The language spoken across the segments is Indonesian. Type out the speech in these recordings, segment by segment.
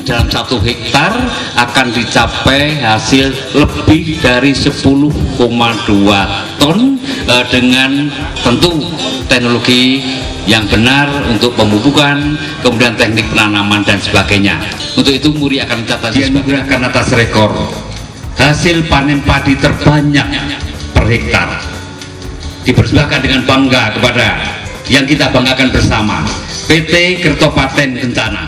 dalam 1 hektar akan dicapai hasil lebih dari 10,2 ton dengan tentu teknologi yang benar untuk pemupukan, kemudian teknik penanaman dan sebagainya. Untuk itu Muri akan mencatat dianugerahkan atas rekor hasil panen padi terbanyak per hektar, dipersembahkan dengan bangga kepada yang kita banggakan bersama, PT Kertopaten Kencana.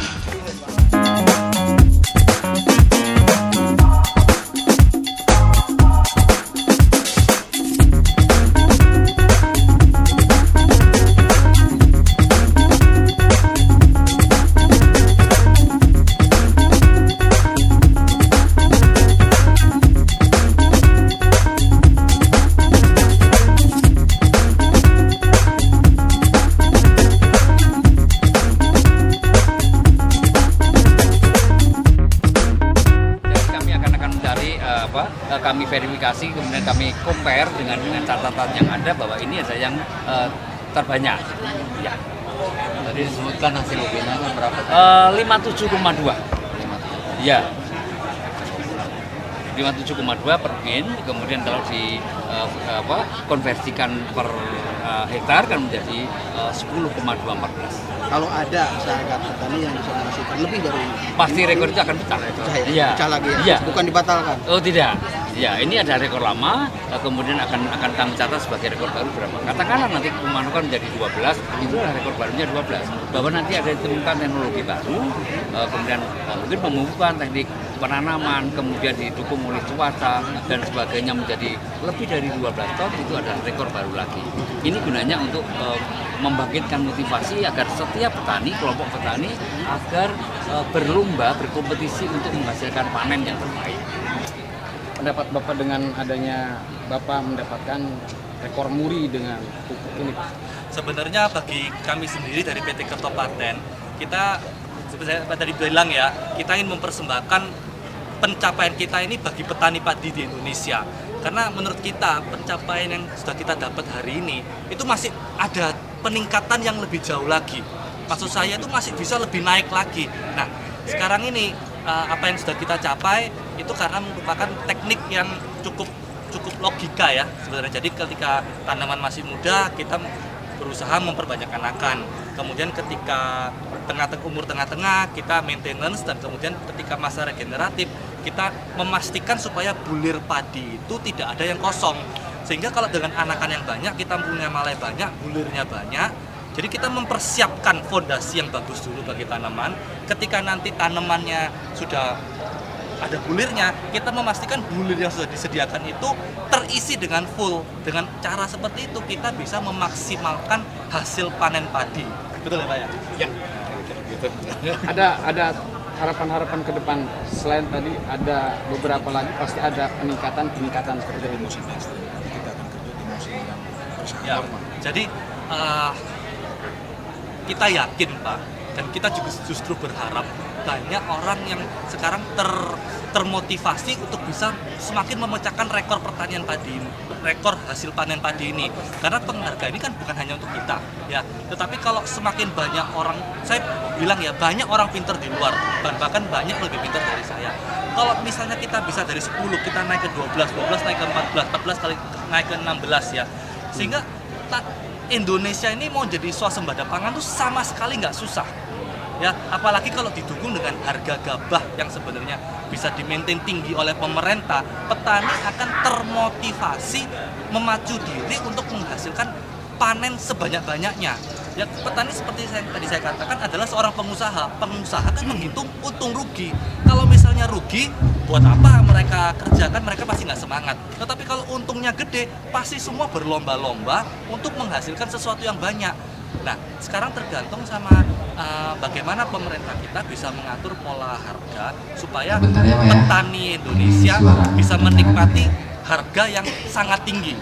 Kami verifikasi, kemudian kami compare dengan catatan yang ada bahwa ini ada yang terbanyak. Ya. Tadi disebutkan hasil UB-nya berapa? 57,2. Ya. 57,2 per bin, kemudian kalau di konversikan per hektar kan menjadi 10,214. Kalau ada masyarakat petani yang bisa menghasilkan lebih dari ini, pasti rekor itu akan pecah. Iya. Pecah lagi ya? Iya. Bukan dibatalkan? Oh tidak. Ya, ini ada rekor lama, kemudian akan kami catat sebagai rekor baru berapa. Katakanlah nanti pemanukan menjadi 12, itu adalah rekor barunya 12. Bahwa nanti ada ditemukan teknologi baru, kemudian mungkin pemupukan, teknik penanaman, kemudian didukung oleh cuaca dan sebagainya menjadi lebih dari 12 ton, itu adalah rekor baru lagi. Ini gunanya untuk membangkitkan motivasi agar setiap petani, kelompok petani agar berlomba, berkompetisi untuk menghasilkan panen yang terbaik. Pendapat Bapak dengan adanya Bapak mendapatkan rekor muri dengan pupuk ini, Pak? Sebenarnya bagi kami sendiri dari PT Kertopaten, kita seperti saya tadi bilang ya, kita ingin mempersembahkan pencapaian kita ini bagi petani padi di Indonesia. Karena menurut kita pencapaian yang sudah kita dapat hari ini itu masih ada peningkatan yang lebih jauh lagi. Maksud saya itu masih bisa lebih naik lagi. Nah, sekarang ini apa yang sudah kita capai itu karena merupakan teknik yang cukup logika ya sebenarnya. Jadi ketika tanaman masih muda kita berusaha memperbanyak anakan. Kemudian ketika umur tengah-tengah kita maintenance, dan kemudian ketika masa regeneratif kita memastikan supaya bulir padi itu tidak ada yang kosong. Sehingga kalau dengan anakan yang banyak, kita punya malai banyak, bulirnya banyak. Jadi kita mempersiapkan fondasi yang bagus dulu bagi tanaman. Ketika nanti tanamannya sudah ada bulirnya, kita memastikan bulir yang sudah disediakan itu terisi dengan full. Dengan cara seperti itu kita bisa memaksimalkan hasil panen padi. Betul ya Pak ya? Ya. Gitu. Ada harapan-harapan ke depan, selain tadi ada beberapa lagi, pasti ada peningkatan seperti ini. Kita akan kerja di musim yang ya, jadi kita yakin Pak, dan kita juga justru berharap banyak orang yang sekarang termotivasi untuk bisa semakin memecahkan rekor pertanian padi ini, rekor hasil panen padi ini. Karena penghargaan ini kan bukan hanya untuk kita, ya. Tetapi kalau semakin banyak orang, saya bilang ya, banyak orang pinter di luar, bahkan banyak lebih pinter dari saya. Kalau misalnya kita bisa dari 10 kita naik ke 12, 12 naik ke 14, 14 kali naik ke 16 ya, sehingga Indonesia ini mau jadi swasembada pangan tuh sama sekali nggak susah. Ya, apalagi kalau didukung dengan harga gabah yang sebenarnya bisa dimaintain tinggi oleh pemerintah, petani akan termotivasi memacu diri untuk menghasilkan panen sebanyak-banyaknya. Ya, petani seperti tadi saya katakan adalah seorang pengusaha. Pengusaha kan menghitung untung rugi. Kalau misalnya rugi, buat apa mereka kerjakan? Mereka pasti nggak semangat. Tetapi kalau untungnya gede, pasti semua berlomba-lomba untuk menghasilkan sesuatu yang banyak. Nah, sekarang tergantung sama bagaimana pemerintah kita bisa mengatur pola harga supaya petani Indonesia bisa menikmati harga yang sangat tinggi.